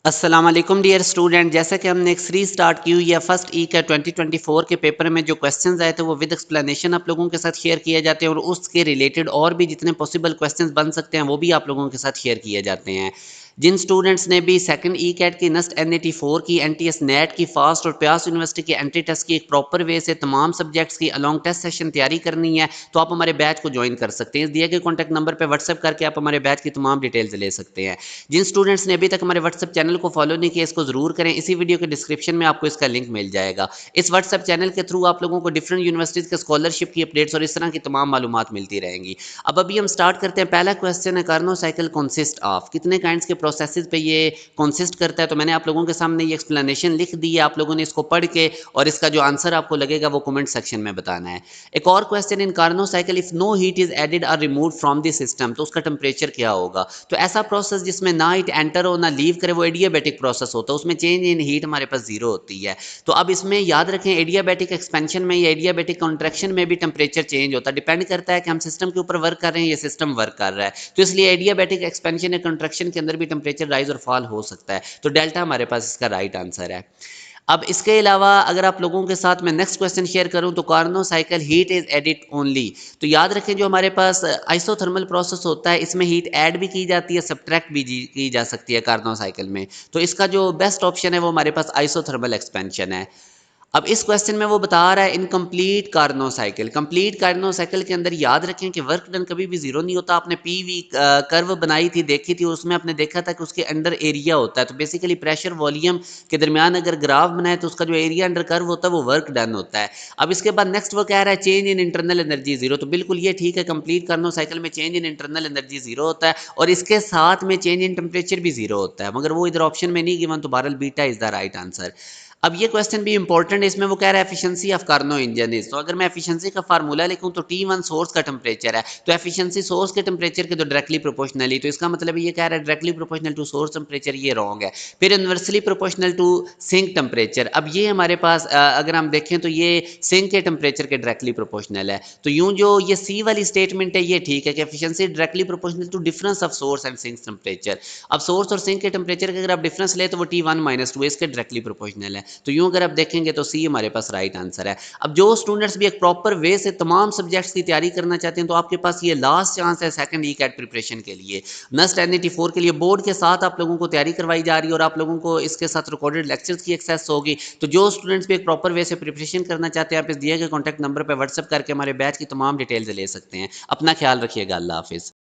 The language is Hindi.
अस्सलाम वालेकुम डियर स्टूडेंट। जैसा कि हमने एक सीरीज स्टार्ट की हुई है फर्स्ट ई का 2024 के पेपर में जो क्वेश्चंस आए थे वो विद एक्सप्लेनेशन आप लोगों के साथ शेयर किए जाते हैं और उसके रिलेटेड और भी जितने पॉसिबल क्वेश्चंस बन सकते हैं वो भी आप लोगों के साथ शेयर किए जाते हैं। जिन स्टूडेंट्स ने भी सेकंड ई कैट की, नस्ट NAT4 की, NTS नेट की, फास्ट और प्यास यूनिवर्सिटी की एंट्री टेस्ट की एक प्रॉपर वे से तमाम सब्जेक्ट्स की अलॉन्ग टेस्ट सेशन तैयारी करनी है तो आप हमारे बैच को ज्वाइन कर सकते हैं। इस दिए गए कॉन्टैक्ट नंबर पर व्हाट्सएप करके आप हमारे बैच की तमाम डिटेल्स ले सकते हैं। जिन स्टूडेंट्स ने अभी तक हमारे व्हाट्सएप चैनल को फॉलो नहीं किया इसको जरूर करें। इसी वीडियो के डिस्क्रिप्शन में आपको इसका लिंक मिल जाएगा। इस व्हाट्सएप चैनल के थ्रू आप लोगों को डिफरेंट यूनिवर्सिटीज के स्कॉलरशिप की अपडेट्स और इस तरह की तमाम मालूमात मिलती रहेंगी। अब अभी हम स्टार्ट करते हैं। पहला क्वेश्चन है, कार्नो साइकिल कॉन्सिस्ट ऑफ, कितने काइंड्स के प्रोसेसेस पे ये कॉन्सिस्ट करता है। तो मैंने आप लोगों के सामने ये एक्सप्लेनेशन लिख दी है, आप लोगों ने इसको पढ़ के और इसका जो आंसर आपको लगेगा वो कमेंट सेक्शन में बताना है। एक और question, in Carnot cycle if no heat is added और रिमूव फ्रॉम द सिस्टम, तो उसका टेम्परेचर क्या होगा। तो ऐसा प्रोसेस जिसमें ना हीट एंटर हो ना लीव करे वो एडियाबैटिक प्रोसेस होता है, उसमें चेंज इन हीट हमारे पास जीरो होती है। तो अब इसमें याद रखें एडियाबैटिक एक्सपेंशन में या एडियाबैटिक कॉन्ट्रैक्शन में भी टेम्परेचर चेंज होता है, डिपेंड करता है कि हम सिस्टम के ऊपर वर्क कर रहे हैं या सिस्टम वर्क कर रहा है। तो इसलिए एडियाबैटिक एक्सपेंशन या कॉन्ट्रैक्शन के अंदर भी टेम्परेचर राइज और फॉल हो सकता है। तो डेल्टा हमारे पास इसका राइट आंसर है। अब इसके अलावा अगर आप लोगों के साथ मैं नेक्स्ट क्वेश्चन शेयर करूं तो Carnot cycle heat is added only. तो याद रखें जो हमारे पास आइसोथर्मल प्रोसेस होता है इसमें हीट ऐड भी की जाती है, सब्ट्रैक्ट भी की जा सकती है कार्नो साइकिल में। तो इसका जो बेस्ट ऑप्शन है वो हमारे पास आइसोथर्मल एक्सपेंशन है। अब इस क्वेश्चन में वो बता रहा है incomplete Carnot cycle. Complete Carnot cycle के अंदर याद रखें कि वर्क डन कभी भी जीरो नहीं होता। आपने पीवी कर्व बनाई थी, देखी थी, उसमें आपने देखा था कि उसके अंडर एरिया होता है। तो बेसिकली प्रेशर वॉल्यूम के दरमियान अगर ग्राफ बनाए तो उसका जो एरिया अंडर कर्व होता है वो वर्क डन होता है। अब इसके बाद नेक्स्ट वो कह रहा है change in internal energy zero. तो बिल्कुल ये ठीक है, कंप्लीट कार्नो साइकिल में change in internal energy zero होता है और इसके साथ में चेंज इन टेम्परेचर भी जीरो होता है, मगर वो इधर ऑप्शन में नहीं गिवन, तो बहरहाल beta is the right answer. अब ये क्वेश्चन भी इंपॉर्टेंट है, इसमें वो कह रहा है efficiency of Carnot engine is. तो अगर मैं एफिशिएंसी का फार्मूला लिखूं तो T1 सोर्स का टेम्परेचर है, तो एफिशिएंसी सोर्स के टेम्परेचर के तो डायरेक्टली प्रोपोर्शनली, तो इसका मतलब ये कह रहा है directly proportional to source temperature, ये रॉन्ग है। फिर inversely proportional to sink temperature. अब ये हमारे पास अगर हम देखें तो ये सिंक के टेम्परेचर के डायरेक्टली प्रोपोर्शनल है। तो यूं जो ये सी वाली स्टेटमेंट है ये ठीक है कि efficiency directly proportional to difference of source and sink temperature. अब सोर्स और सिंक के टेम्परेचर का अगर आप डिफरेंस ले तो वो T1 - 2 इसके डायरेक्टली प्रोपोर्शनल है। तो यूं अगर आप देखेंगे तो सी हमारे पास राइट आंसर है। अब जो स्टूडेंट्स भी एक प्रॉपर वे से तमाम सब्जेक्ट्स की तैयारी करना चाहते हैं तो आपके पास ये लास्ट चांस है सेकंड ई कैट प्रिपरेशन के लिए। नस्ट NAT4 के लिए बोर्ड के साथ आप लोगों को तैयारी करवाई जा रही है और आप लोगों को इसके साथ रिकॉर्डेड लेक्चर्स की एक्सेस होगी। तो जो स्टूडेंट्स भी एक प्रॉपर वे से प्रिपरेशन करना चाहते हैं आप इस दिए गए कॉन्टैक्ट नंबर पर व्हाट्सएप करके हमारे बैच की तमाम डिटेल्स ले सकते हैं। अपना ख्याल रखिएगा। अल्लाह हाफिज़।